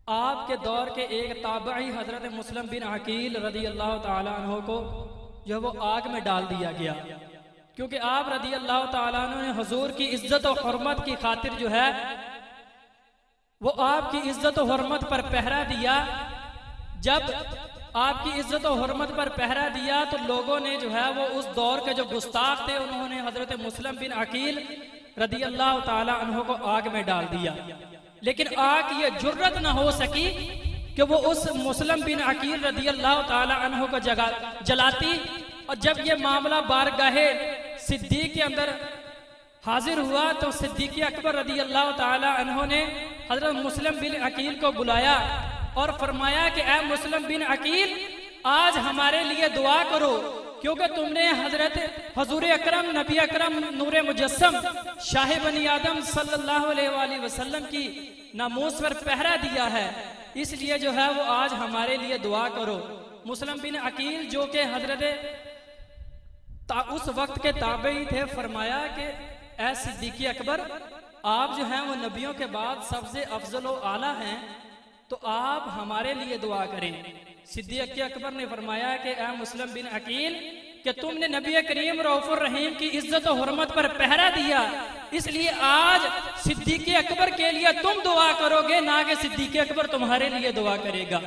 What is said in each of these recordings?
آپ کے دور کے ایک تابعی حضرت مسلم بن عقیل رضی اللہ تعالیٰ عنہ کو جو وہ آگ میں ڈال دیا گیا، کیونکہ آپ رضی اللہ تعالیٰ عنہ نے حضور کی عزت و حرمت کی خاطر جو ہے وہ آپ کی عزت و حرمت پر پہرا دیا۔ جب آپ کی عزت و حرمت پر پہرا دیا تو لوگوں نے جو ہے وہ اس دور کے جو گستاخ تھے انہوں نے حضرت مسلم بن عقیل رضی اللہ تعالیٰ عنہ کو آگ میں ڈال دیا، لیکن آگ یہ جرت نہ ہو سکی کہ وہ اس مسلم بن عقیل رضی اللہ تعالیٰ عنہ کو جلاتی۔ اور جب یہ معاملہ بارگاہ صدیق کے اندر حاضر ہوا تو صدیق اکبر رضی اللہ تعالیٰ عنہ نے حضرت مسلم بن عقیل کو بلایا اور فرمایا کہ اے مسلم بن عقیل، آج ہمارے لیے دعا کرو، کیونکہ تم نے حضرت حضور اکرم نبی اکرم نور مجسم شاہ بنی آدم صلی اللہ علیہ وآلہ وسلم کی ناموس پر پہرا دیا ہے، اس لیے جو ہے وہ آج ہمارے لیے دعا کرو۔ مسلم بن عقیل جو کہ حضرت اس وقت کے تابعی تھے، فرمایا کہ اے صدیق اکبر، آپ جو ہیں وہ نبیوں کے بعد سب سے افضل و اعلیٰ ہیں، تو آپ ہمارے لیے دعا کریں۔ صدیق اکبر نے فرمایا کہ اے مسلم بن عقیل، کہ تم نے نبی کریم رؤوف الرحیم کی عزت و حرمت پر پہرا دیا، اس لیے آج صدیق اکبر کے لیے تم دعا کرو گے، نہ کہ صدیق اکبر تمہارے لیے دعا کرے گا۔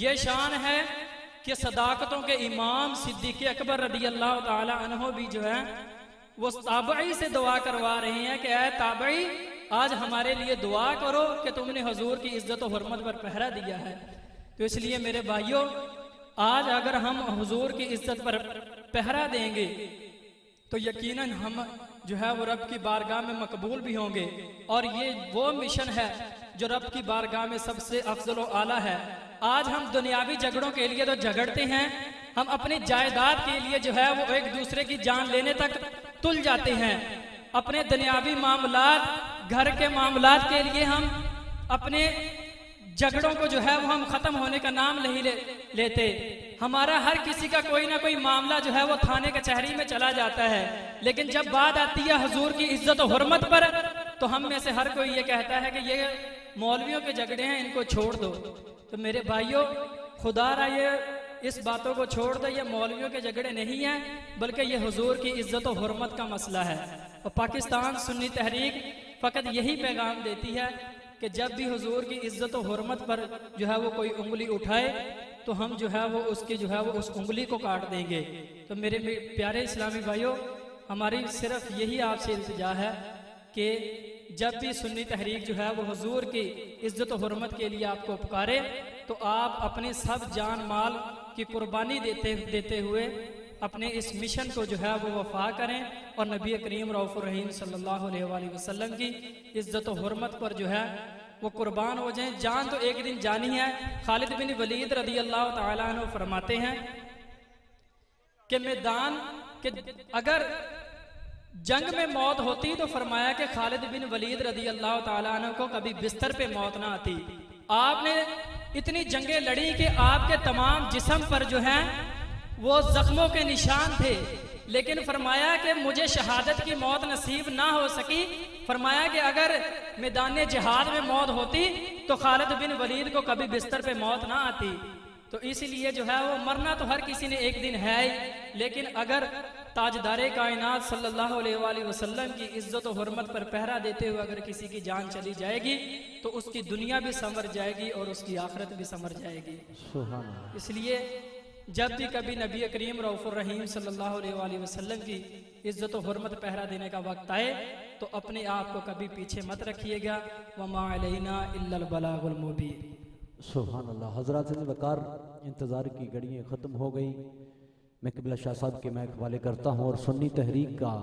یہ شان ہے کہ صداقتوں کے امام صدیق اکبر رضی اللہ تعالی عنہ بھی جو ہے وہ تابعی سے دعا کروا رہے ہیں کہ اے تابعی، آج ہمارے لیے دعا کرو کہ تم نے حضور کی عزت و حرمت پر پہرا دیا ہے۔ تو اس لیے میرے بھائیوں، آج اگر ہم حضور کی عزت پر پہرا دیں گے تو یقیناً ہم جو ہے وہ رب کی بارگاہ میں مقبول بھی ہوں گے، اور یہ وہ مشن ہے جو رب کی بارگاہ میں سب سے افضل و اعلیٰ ہے۔ آج ہم دنیاوی جھگڑوں کے لیے تو جھگڑتے ہیں، ہم اپنی جائیداد کے لیے جو ہے وہ ایک دوسرے کی جان لینے تک تل جاتے ہیں، اپنے دنیاوی معاملات، گھر کے معاملات کے لیے ہم اپنے جھگڑوں کو جو ہے وہ ہم ختم ہونے کا نام نہیں لیتے۔ ہمارا ہر کسی کا کوئی نہ کوئی معاملہ جو ہے وہ تھانے کچہری میں چلا جاتا ہے، لیکن جب بات آتی ہے حضور کی عزت و حرمت پر تو ہم میں سے ہر کوئی یہ کہتا ہے کہ یہ مولویوں کے جھگڑے ہیں، ان کو چھوڑ دو۔ تو میرے بھائیوں، خدا را یہ اس باتوں کو چھوڑ دو، یہ مولویوں کے جھگڑے نہیں ہیں، بلکہ یہ حضور کی عزت و حرمت کا مسئلہ ہے۔ اور پاکستان سنی تحریک فقط یہی پیغام دیتی ہے کہ جب بھی حضور کی عزت و حرمت پر جو ہے وہ کوئی انگلی اٹھائے تو ہم جو ہے وہ اس کی جو ہے وہ اس انگلی کو کاٹ دیں گے۔ تو میرے پیارے اسلامی بھائیوں، ہماری صرف یہی آپ سے التجا ہے کہ جب بھی سنی تحریک جو ہے وہ حضور کی عزت و حرمت کے لیے آپ کو پکارے تو آپ اپنے سب جان مال کی قربانی دیتے ہوئے اپنے اس مشن کو جو ہے وہ وفا کریں، اور نبی کریم رؤوف الرحیم صلی اللہ علیہ وآلہ وسلم کی عزت و حرمت پر جو ہے وہ قربان ہو جائیں۔ جان تو ایک دن جانی ہے۔ خالد بن ولید رضی اللہ تعالیٰ عنہ فرماتے ہیں کہ میدان کہ اگر جنگ میں موت ہوتی تو فرمایا کہ خالد بن ولید رضی اللہ تعالیٰ عنہ کو کبھی بستر پہ موت نہ آتی۔ آپ نے اتنی جنگیں لڑی کہ آپ کے تمام جسم پر جو ہیں وہ زخموں کے نشان تھے، لیکن فرمایا کہ مجھے شہادت کی موت نصیب نہ ہو سکی۔ فرمایا کہ اگر میدان جہاد میں موت ہوتی تو خالد بن ولید کو کبھی بستر پہ موت نہ آتی۔ تو اسی لیے جو ہے وہ مرنا تو ہر کسی نے ایک دن ہے ہی، لیکن اگر تاجدار کائنات صلی اللہ علیہ وآلہ وسلم کی عزت و حرمت پر پہرا دیتے ہوئے اگر کسی کی جان چلی جائے گی تو اس کی دنیا بھی سنور جائے گی اور اس کی آخرت بھی سنور جائے گی۔ اس لیے جب بھی کبھی نبی کریم رؤوف الرحیم صلی اللہ علیہ وآلہ وسلم کی عزت و حرمت پہرا دینے کا وقت آئے تو اپنے آپ کو کبھی پیچھے مت رکھیے گا۔ وَمَا عَلَيْنَا إِلَّا الْبَلَاغُ الْمُبِينُ۔ سبحان اللہ۔ حضرات وقار، انتظار کی گھڑیاں ختم ہو گئی۔ میں قبلہ شاہ صاحب کے میک حوالے کرتا ہوں اور سنی تحریک کا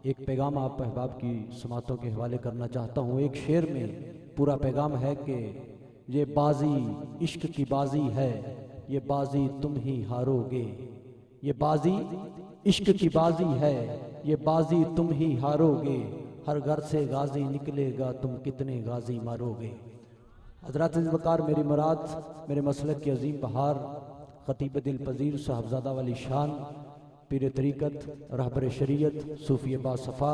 ایک پیغام آپ احباب کی سماعتوں کے حوالے کرنا چاہتا ہوں۔ ایک شعر میں پورا پیغام ہے کہ یہ بازی عشق کی بازی ہے، یہ بازی تم ہی ہارو گے، یہ بازی عشق کی بازی ہے، یہ بازی تم ہی ہارو گے، ہر گھر سے غازی نکلے گا، تم کتنے غازی مارو گے۔ حضرات وقار، میری مراد میرے مسلک کے عظیم بہار خطیب دل پذیر صاحبزادہ والی شان، پیر طریقت، رہبر شریعت، صوفی با صفا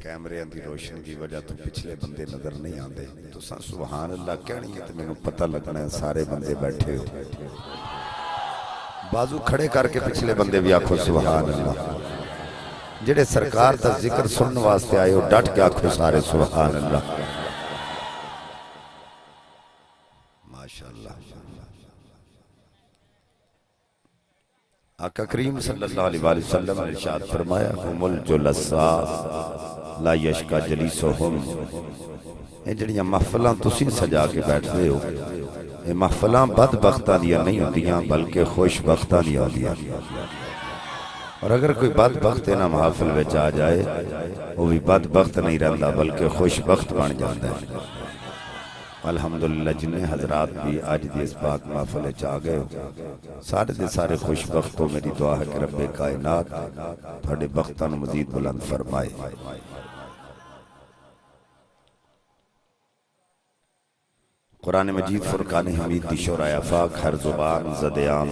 کیمرے دی روشنی کی وجہ تو پچھلے بندے نظر نہیں آندے تو سبحان اللہ کہنی ہے تو میں پتہ لگنا ہے سارے بندے بیٹھے ہو بازو کھڑے کر کے پچھلے بندے بھی آکھو سبحان اللہ جڑے سرکار دا ذکر سنن واسطے آئے ہو ڈٹ کے آکھو سارے سبحان اللہ ماشاءاللہ آقا کریم صلی اللہ علیہ وآلہ وسلم نے ارشاد فرمایا ہم الجلساء لا یشکا جلیسہم یہ جڑیاں محفلاں تسی سجا کے بیٹھ رہے ہو یہ محفلاں بدبختاں دیا نہیں ہوندیاں بلکہ خوش بختاں دیا ہوندیاں اور اگر کوئی بدبخت نہ محفل وچ آ جائے وہ بھی بدبخت نہیں رہندا بلکہ خوش بخت بن جاندا ہے الحمدللہ جنہیں حضرات بھی آج دی اس پاک محفل چاہ گئے ہو سارے دے سارے خوش بختوں میری دعا ہے کہ رب کائنات تھوڑے بختان مزید بلند فرمائے قرآن مجید فرقان حمید دی شورائے افاق ہر زبان زدیان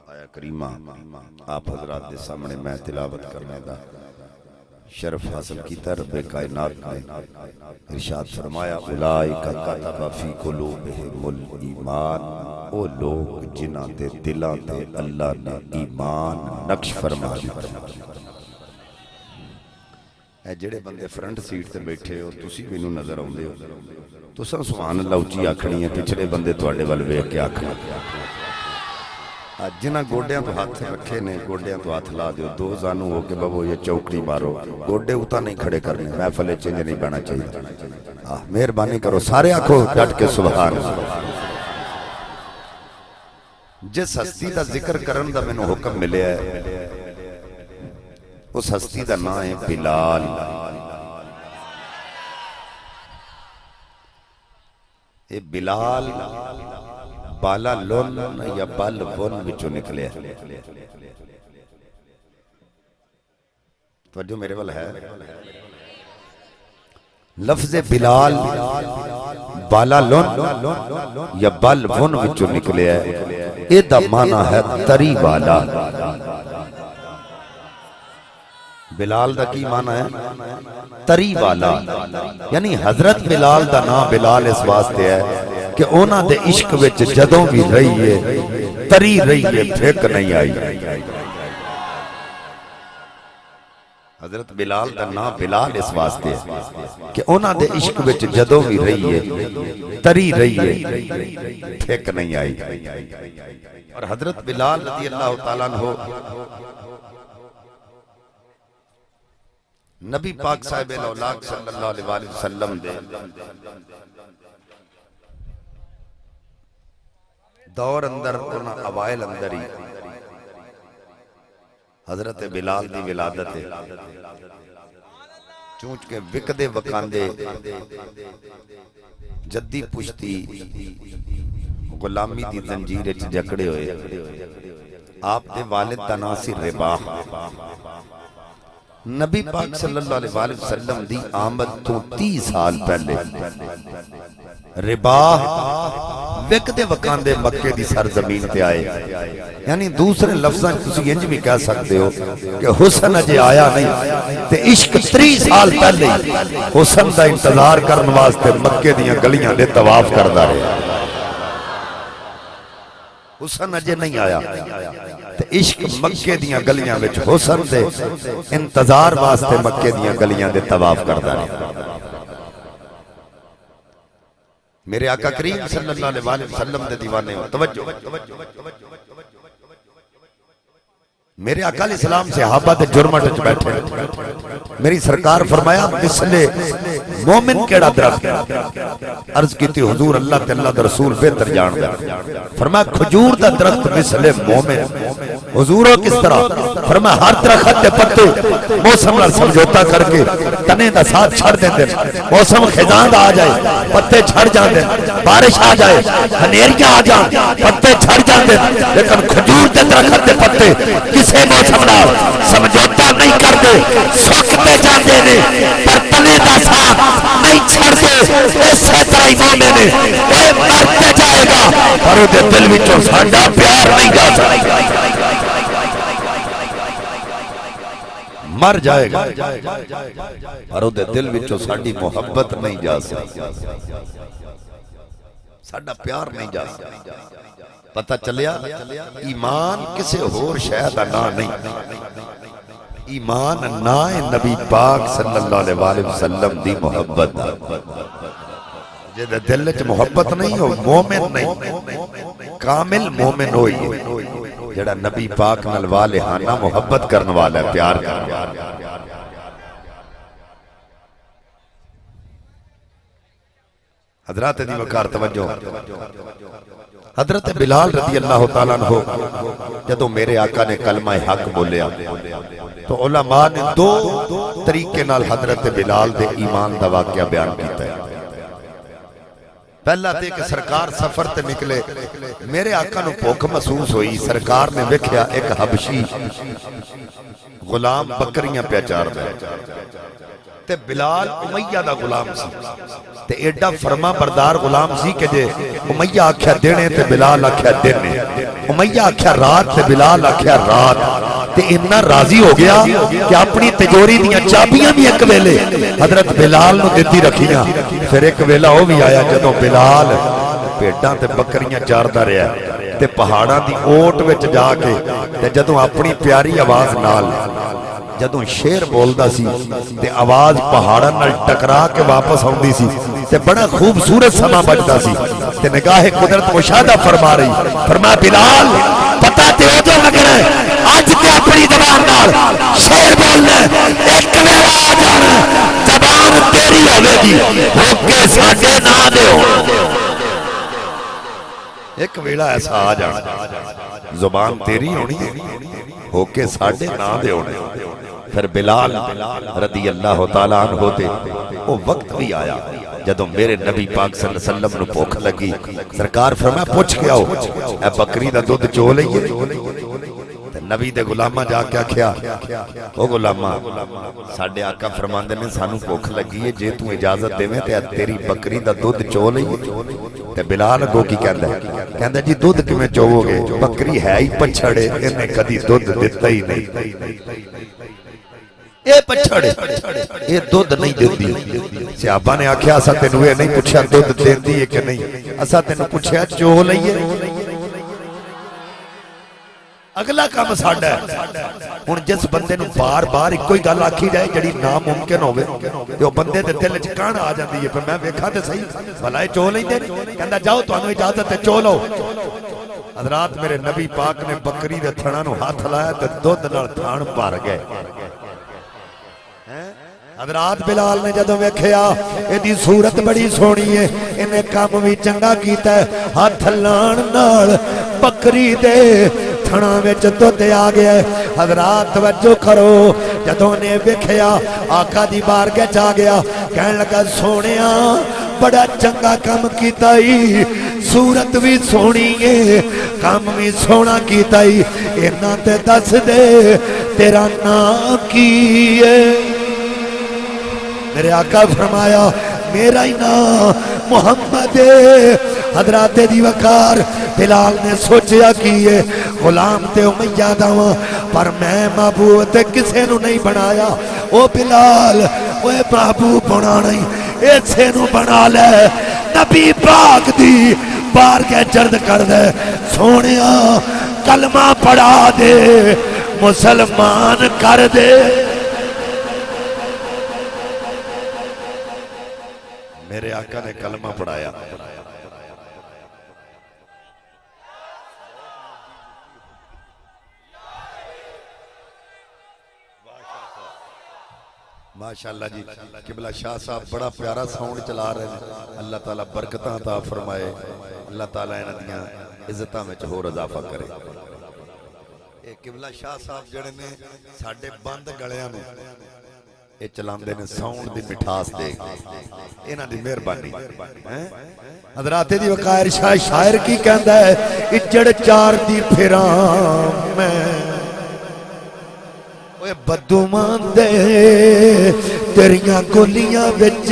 آیا کریمہ آپ حضرات دے سامنے میں تلاوت کرنے دا شرف حاصل کی رب کائنات نے ارشاد فرمایا اولائک کتب فی قلوبہم الایمان او لوگ جنہاں دے دلاں تے اللہ نے ایمان نقش فرما دیتا اے جڑے بندے فرنٹ سیٹ تے بیٹھے ہو تسی مینوں نظر آوندے ہو تساں سبحان اللہ اچھی آکھنی ہے پچھلے بندے تواڈے ول ویکھ کے آکھن جنہ گوڑیاں تو ہاتھ رکھے نے گوڑیاں تو ہاتھ لا دیو دو زانو ہو کے بابو یہ چوکڑی مارو گوڑے اتا نہیں کھڑے کرنے محفل چینج نہیں بنا چاہیے مہربانی کرو سارے آنکھوں ڈٹ کے سبحان جس ہستی دا ذکر کرن دا میں نے حکم ملے ہے اس ہستی دا نام ہے بلال اے بلال بالا لون یا بال ون بچو نکلے توجہ میرے وال ہے لفظ بلال بالا لون یا بال ون بچو نکلے اے دا معنی ہے تری والا بلال دا کی معنی ہے تری والا یعنی حضرت بلال دا نام بلال اس واسطے ہے کہ اونا دے عشق وچ جدوں بھی رہی ہے تری رہی ہے پھیک نہیں آئی حضرت بلال دا نام بلال اس واسطے ہے کہ اونا دے عشق وچ جدوں بھی رہی ہے تری رہی ہے پھیک نہیں آئی اور حضرت بلال رضی اللہ تعالیٰ عنہ نبی پاک صاحب الاولاق صلی اللہ علیہ وآلہ وسلم دے دور اندر انہاں اوائل اندر ہی حضرت بلال دی ولادت ہے چونچ کے وکدے وکاندے جدی پشتی غلامی دی زنجیر جکڑے ہوئے آپ دے والد دا نام سی رباح نبی پاک صلی اللہ علیہ وآلہ وسلم دی آمد تو 30 سال پہلے رباح وکدے وکاندے مکے دی سرزمین تے آئے یعنی دوسرے لفظاں تسی انج بھی کہہ سکتے ہو کہ حسن اجے آیا نہیں تے عشق 30 سال پہلے حسن دا انتظار کرن واسطے مکے دیاں گلیاں دے طواف کردا رہا حسن اجے نہیں آیا تے عشق مکے دیاں گلیاں وچ حسن دے انتظار واسطے مکے دیاں گلیاں دے طواف کردا رہا میرے آقا کریم صلی اللہ علیہ وآلہ وسلم دے دیوانے ہو توجہ میرے آقا علیہ السلام صحابہ دے جرمٹ وچ بیٹھے میری سرکار فرمایا مثل مومن کیڑا درخت عرض کیتی حضور اللہ تے اللہ دا رسول بہتر جان دا فرمایا کھجور دا درخت مثل مومن حضورو کس طرح فرمایا ہر درخت دے پتے موسم نال سمجھوتا کر کے تنے دا ساتھ چھڑ دیندے موسم خزاں دا آ جائے پتے چھڑ جاندے بارش آ جائے ہنیریاں آ جان پتے چھڑ جاندے لیکن کھجور دے درخت دے پتے کسے موسم نال سمجھوتا نہیں کرتے سکتے جاندے نے پر تنے دا ساتھ نہیں چھڑتے اسی طرح مومن نے اے مرتے جائے گا پر دے دل وچوں ساڈا پیار نہیں جا سکتا مر جائے گا پر وہ دل وچوں ساڈی محبت نہیں جا سکتی، ساڈا پیار نہیں جا سکتا۔ پتہ چلیا ایمان کسے ہور شے دا نام نہیں، ایمان نام نبی پاک صلی اللہ علیہ وآلہ وسلم دی محبت دا۔ جے دل وچ محبت نہیں ہو مومن نہیں، کامل مومن ہوئی جڑا نبی پاک نال والہانہ محبت کرن والا ہے، پیار کرن والا ہے۔ حضرات دی وقار توجہ، حضرت بلال رضی اللہ تعالیٰ عنہ جدو میرے آقا نے کلمہ حق بولیا تو علماء نے دو طریقے نال حضرت بلال دے ایمان دا واقعہ بیان کیتا ہے۔ پہلا تے کہ سرکار سفر تے نکلے، میرے آقا نو بھوک محسوس ہوئی، سرکار نے ویکھیا ایک حبشی غلام بکریاں پہ چار دے تے بلال امیہ دا غلام سی تے ایڈا فرما بردار غلام سی کہ جے امیہ آکھیا دینے تے بلال آکھیا دینے، امیہ آکھیا رات تے بلال آکھیا رات، تے اتنا راضی ہو گیا کہ اپنی تجوری دیاں چابیاں بھی ایک ویلے حضرت بلال نو دیتی رکھیاں۔ پھر ایک ویلہ ہو بھی آیا جدوں بلال پیٹاں تے بکریاں چاردا رہیا تے پہاڑاں دی اوٹ وچ جا کے تے جدوں اپنی پیاری آواز نال جدوں شیر بولدا سی تے آواز پہاڑاں نال ٹکرا کے واپس آوندی سی تے بڑا خوبصورت سما بجدا سی تے نگاہ قدرت مشاہدہ فرما رہی، فرمایا بلال پتہ تے ہو جو لگنا ہے آج تے اپنی زبان نال شیر بولنا ایک ویلا آ جانا زبان تیری ہوے گی ہو کے ساڈے نہ دیو، ایک ویلا ایسا آ جانا زبان تیری ہونی ہے ہو کے ساڈے نہ دیو۔ پھر بلال رضی اللہ تعالیٰ عنہ ہوتے وہ وقت بھی آیا جدوں میرے نبی پاک صلی اللہ علیہ وسلم نو بھوک لگی، سرکار فرمایا پوچھ کے آؤ اے بکری دا دودھ چو لئیے۔ نبی دے غلامہ جا کے آکھیا او غلامہ ساڈے آقا فرماندے نے سانو بھوک لگی ہے جے تو اجازت دے میں تے تیری بکری دا دودھ چو لئیے۔ تے بلال گو کی کہندا جی دودھ کیویں چوو گے، بکری ہے ہی پچھڑے انہیں کدی دودھ دیتا ہی نہیں، اے پچھڑے اے دودھ نہیں دیندی۔ صحابہ نے آکھیا اسا تینوں اے نہیں پوچھیا دودھ دیندی ہے کہ نہیں، اسا تینوں پوچھیا چو لئیے۔ اگلا کام ساڈا ہے ہن جس بندے نوں بار بار ایک کوئی گل آکھی جائے جڑی ناممکن ہوے تے او بندے دے دل وچ کان آ جاندی ہے، پر میں ویکھاں تے صحیح بھلا اے چو لیندے کہندا جاؤ تانوں اجازت ہے چو لو۔ حضرات میرے نبی پاک نے بکری دے تھڑاں نوں ہاتھ لایا تے دودھ نال تھان بھر گئے۔ حضرات بلال نے جدوں ویکھیا ایدی صورت بڑی سونی ہے، انہیں کام بھی چنگا کیتا ہے، ہاتھ لان نال بکری دے تھنا وچ دودھ آ گیا ہے۔ حضرات توجہ کرو جدوں نے ویکھیا آقا دی بارگاہ چ آ گیا، کہن لگا سونیا بڑا چنگا کام کیتا ہی، صورت بھی سونی ہے کام بھی سونا کیتا ہی، اینا تے دس دے تیرا نام کی ہے۔ میرے آقا فرمایا میرا ہی نام محمد ہے۔ حضرات دی وقار بلال نے سوچیا کیے غلام تے امیہ داواں پر میں محبوب تے کسے نو نہیں بنایا، او بلال وہ محبوب بنا نہیں ایسے نو بنا لے، نبی پاک دی بارگاہ جرد کر دے، سونیا کلمہ پڑھا دے مسلمان کر دے۔ میرے آقا نے کلمہ پڑھایا، ماشاءاللہ جی قبلہ شاہ صاحب بڑا پیارا ساؤنڈ چلا رہے ہیں، اللہ تعالیٰ برکتاں عطا فرمائے، اللہ تعالیٰ انہاں دیاں عزتاں وچ ہور اضافہ کرے۔ اے قبلہ شاہ صاحب جڑے نے ساڈے بند گلیاں نوں اے چلاندے نے ساؤنڈ دی مٹھاس دے، انہاں دی مہربانی۔ حضرات دی وقار شاعر کی کہندا ہے اجڑ چار دی پھراں میں بدو مان دے تیریاں گولیاں وچ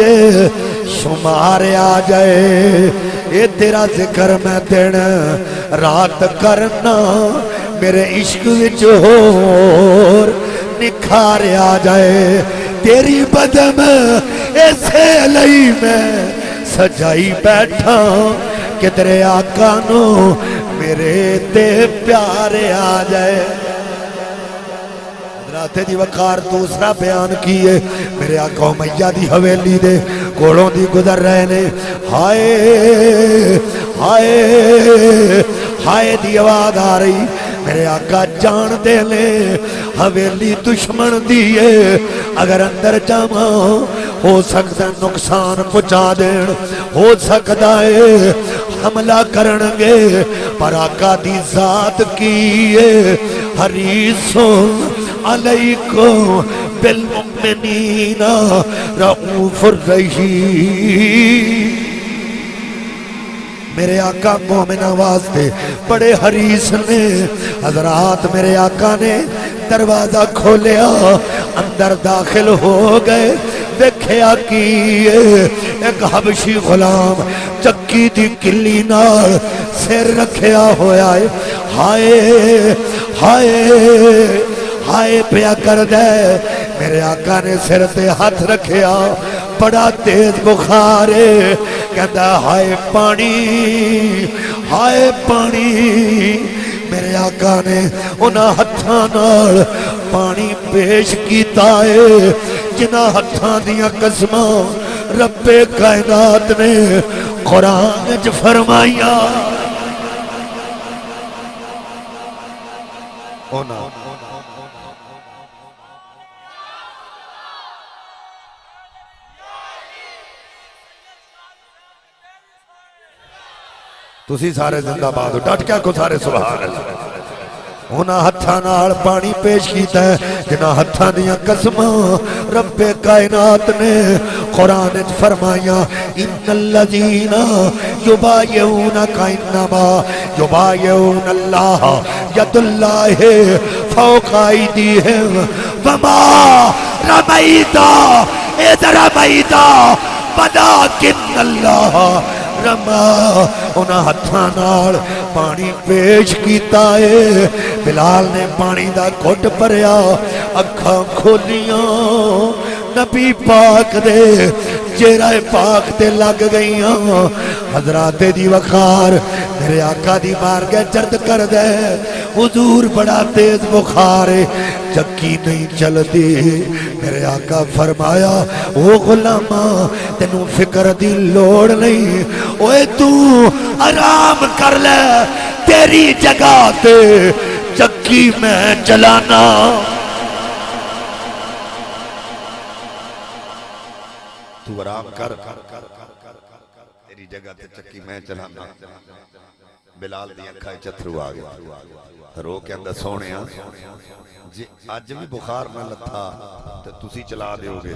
شمار آ جائے، اے تیرا ذکر میں دن رات کرنا میرے عشق وچ ہور نکھار آ جائے تیری بدم ایسے لئی میں سجائی بیٹھا کہ تیرے آقا نو میرے تے پیار آ جائے حضرات دی وقار دوسرا بیان کیے میرے آقا امیہ دی حویلی دے کوڑوں دی گزر رہے نے ہائے ہائے ہائے دی آواز آ رہی میرے آقا جان دے لے حویلی دشمن دیئے اگر اندر جاما ہو سکتا نقصان پچا دین ہو سکتا ہے حملہ کرنگے پر آقا دی ذات کیے حریصون علیکم بالمؤمنین رؤوف الرحیم میرے آقا مومنہ واسطے بڑے حریص نے حضرات میرے آقا نے دروازہ کھولیا اندر داخل ہو گئے دیکھیا کیے ایک حبشی غلام چکی دی کلی نال سر رکھیا ہویا ہے ہائے ہائے ہائے پیا کر دے میرے آقا نے سر تے ہاتھ رکھیا بڑا تیز بخارے کہتا ہائے پانی میرے آقا نے انہاں ہتھاں نال پانی پیش کیتا ہے جنہاں ہتھاں دیاں قسماں رب کائنات نے قرآن وچ فرمایا تسی سارے زندہ باد ہو ڈٹ کیا کو سارے سبحان اللہ انہاں ہتھاں نال پانی پیش کیتا ہے جنہاں ہتھاں دیاں قسماں رب کائنات نے قرآن وچ فرمایا ان الذین یبایعونک انما یبایعون اللہ ید اللہ فوق ایدیہم وما رمیت اذ رمیت ولکن اللہ رما انہاں ہتھاں نال پانی پیش کیتا ہے بلال نے پانی دا گھٹ بھریا اکھاں کھولیاں نبی پاک دے چہرہ پاک تے لگ گئیاں حضرات دی وقار میرے آقا دی مار کے جرد کر دے حضور بڑا تیز بخار چکی نہیں چل دی میرے آقا فرمایا او غلامہ تینوں فکر دی لوڑ نہیں اوے تو آرام کر لے تیری جگہ تے چکی میں چلانا تو آرام کر تیری جگہ تے چکی میں چلانا بلال دی اکھاں چتھرو آ گیا رو کے اندر سونیا جی اج بھی بخار نہ لتھا تے تسی چلا دیو گے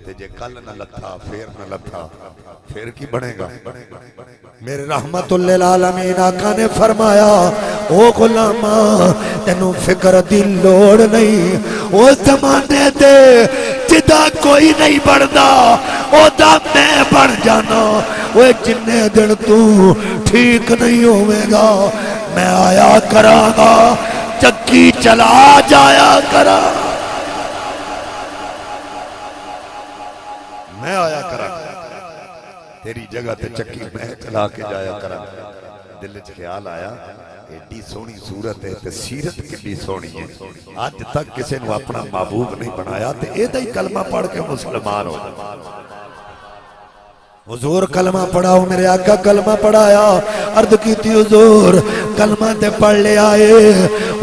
تے جے کل نہ لتھا پھر نہ لتھا پھر کی بنے گا میرے رحمت للعالمین آقا نے فرمایا او غلامہ تینوں فکر دی لوڑ نہیں او زمانے تے جدا کوئی نہیں بڑھدا او دا میں بڑھ جانا وہ جننے دن تو ٹھیک نہیں ہوئے گا میں آیا کراں گا چکی چلا جایا کرا میں آیا کرا تیری جگہ تے چکی میں چلا کے جایا کرا دل چ خیال آیا ایڈی سونی صورت ہے تے سیرت کتنی سونی ہے آج تک کسی نے اپنا محبوب نہیں بنایا تے اے دا ہی کلمہ پڑھ کے مسلمان ہو حضور کلمہ پڑھاؤ میرے آقا کلمہ پڑھایا عرض کی تھی حضور کلمہ تے پڑھ لے آئے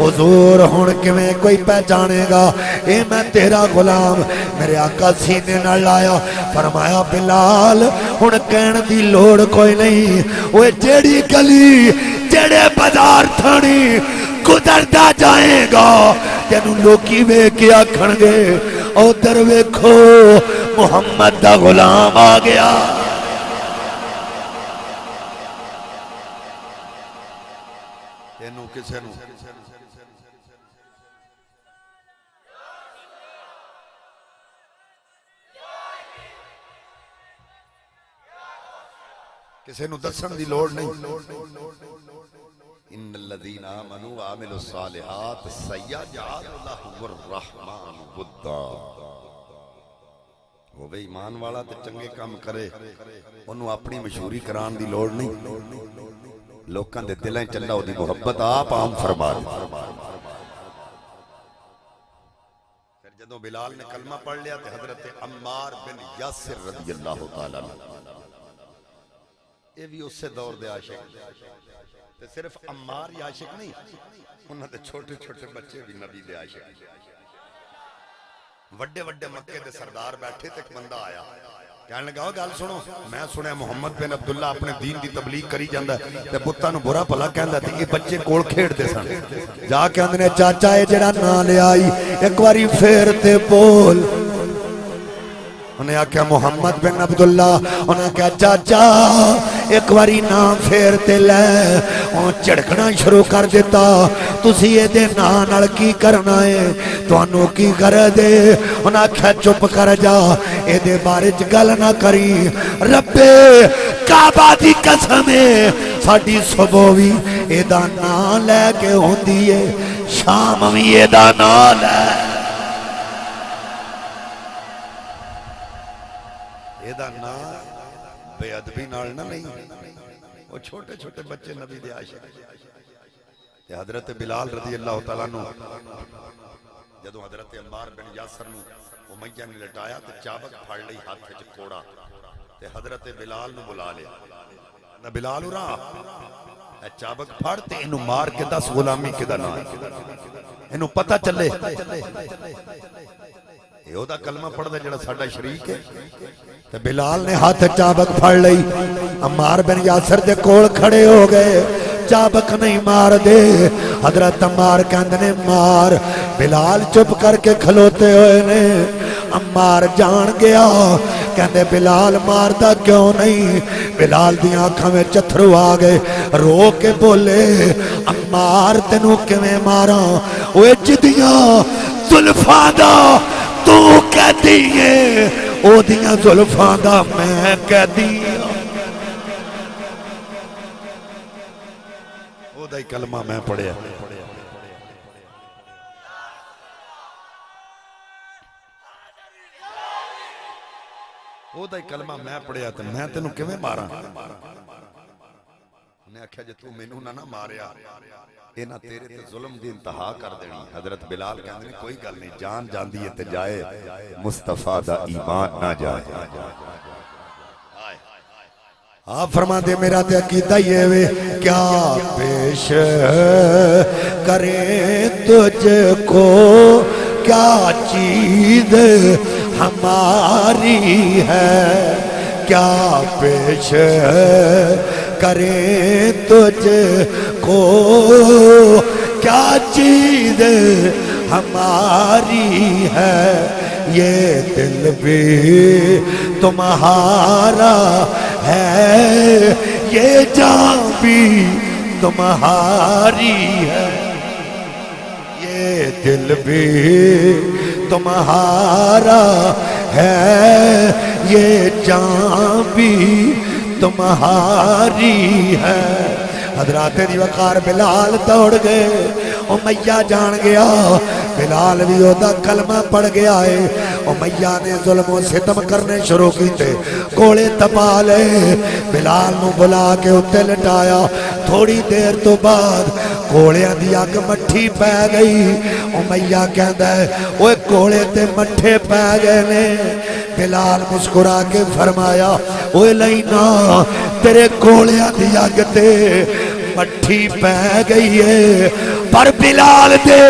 حضور ہون کیویں کوئی پہچانے گا اے میں تیرا غلام میرے آقا سینے نہ لایا فرمایا بلال ہون کہن دی لوڑ کوئی نہیں وہ جیڑی گلی جیڑے بازار تھانی گزردا جائے گا تینوں لوکی وے کیا کھن گے او در ویکھو محمد دا غلام آ گیا کسے نو دسن دی لوڑ نہیں ان الذین آمنوا وعملوا الصالحات سیجعل لهم الرحمن ودا ہووے ایمان والا تے چنگے کام کرے انہوں اپنی مشہوری کران دی لوڑ نہیں لوکاں دے دلاں چ اللہ دی محبت آپ عام فرما دے پھر جدوں بلال نے کلمہ پڑھ لیا تے حضرت عمار بن یاسر رضی اللہ تعالی عنہ یہ بھی اس سے دور دے عاشق تے صرف عمار ہی عاشق نہیں انہاں دے چھوٹے چھوٹے بچے بھی نبی دے عاشق وڈے وڈے مکے دے سردار بیٹھے تے ایک بندہ آیا کہنے لگا گل سنو میں سنیا محمد بن عبداللہ اپنے دین دی تبلیغ کری جاندا تے بتاں نو برا بھلا کہندا تے یہ بچے کول کھیڈدے سن جا کے اندر چاچا اے جڑا نا لے آئی ایک واری پھر تے بول انہیں آکھیا محمد بن عبداللہ انہیں کہا چاچا ایک واری نام پھیرتے لے اور چڑکنا شروع کر دیتا تسی یہ دے نال کی کرنا ہے تو انہوں کی کر دے انہیں کہا چپ کر جا یہ دے بارے گل نہ کری رب کعبہ دی قسم ہے ساڑی صبح بھی یہ دا نا لے کے ہوں دیئے شام بھی یہ دا نا لے ایدہ نا بے ادبی نال نہ نہیں وہ چھوٹے چھوٹے بچے نبی دے عاشق تے حضرت بلال رضی اللہ تعالیٰ نو جدو حضرت عمار بن یاسر نو امیہ نے لٹایا تے چابک پھاڑ لئی ہاتھ وچ کوڑا تے حضرت بلال نو بلا لیا نہ بلال ہو رہا اے چابک پھاڑ تے انو مار کے 10 غلامی کے دا نا انو پتہ چلے یہ دا کلمہ پڑھ دے جڑا ساڑا شریک ہے تے بلال نے ہاتھ چابک پھڑ لئی عمار بن یاسر دے کول کھڑے ہو گئے چابک نہیں مار دے حضرت عمار کہندنے مار بلال چپ کر کے کھلوتے ہوئے نے عمار جان گیا کہندے بلال ماردہ کیوں نہیں بلال دی آنکھاں میں چتھرو آگئے رو کے بولے عمار تینوں کیویں مارا اوے جدیاں زلفاں دا تو کہتی ہے او دیاں زلفاں دا میں کہتی او دا کلمہ میں پڑھیا او دا کلمہ میں پڑھیا تے میں تینوں کیویں ماراں انہیں آکھیا جے تو مینوں نہ ماریا اینا تیرے تے ظلم دی انتہا کر دینی حضرت بلال کہندے کوئی گل نہیں جان جان دی تے جائے مصطفیٰ دا ایمان نہ جائے آپ فرما دے میرا تے عقیدہ یہ وے کیا پیش کریں تجھ کو کیا چیز ہماری ہے کیا پیش کریں تجھ کو کیا چیز ہماری ہے یہ دل بھی تمہارا ہے یہ جان بھی تمہاری ہے یہ دل بھی تمہارا ہے یہ جان بھی تمہاری ہے حضرات دی وقار بلال دوڑ گئے امیہ جان گیا بلال بھی ہوتا کلمہ پڑھ گیا ہے امیہ نے ظلم و ستم کرنے شروع کی تھے کوڑے تپا لے بلال نو بلا کے اتے لٹایا تھوڑی دیر تو بعد کوڑیاں دی آگ مٹھی پہ گئی امیہ کہندا ہے اوے کوڑے تے مٹھے پہ گئے نے بلال مسکرا کے فرمایا اوے لینا تیرے کوڑیاں دی آگ تے مٹھی پہ گئی ہے پر بلال دے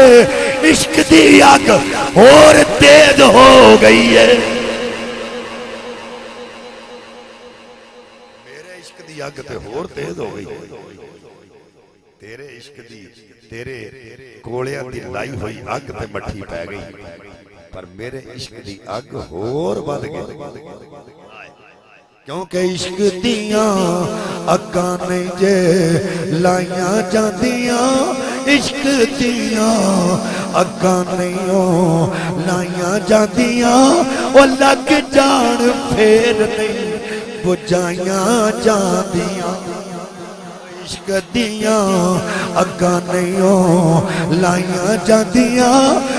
عشق دی آگ اور تیز ہو گئی ہے میرے عشق دی آگ تے اور تیز ہو گئی تیرے عشق دی تیرے کوڑیاں دی لائی ہوئی آگ تے مٹھی پہ گئی پر میرے عشق دی آگ اور بڑھ گئی کیونکہ عشق دیاں اگاں نہیں جے لائیاں جاندیاں عشق دیاں اگاں نہیں ہو لائیاں جاندیاں وہ لگ جان پھر نہیں بجائیاں جاندیاں عشق دیاں اگاں نہیں ہو لائیاں جاندیاں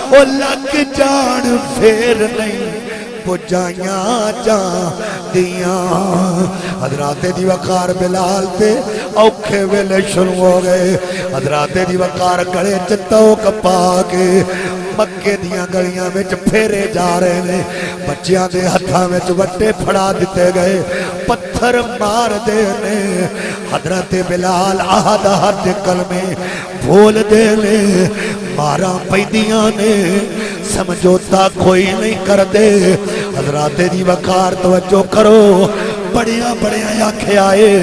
او لگ جان پھر نہیں بجائیاں جاندیاں حضرات دی وقار بلال تے اوکھے ویلے شروع ہو گئے حضرات دی وقار گڑے چتاؤ کپا کے مکے دیاں گلیاں میں پھیرے جا رہے نے بچیاں دے ہتھاں میں وٹے پھڑا دیتے گئے پتھر مار دے نے حضرت بلال آہد آہد کلمے بھول دے نے مارا پیدیاں نے سمجھوتا کوئی نہیں کر دے حضرات دی وقار توجہ کرو بڑیاں بڑیاں آنکھیں آئے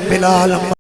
بلال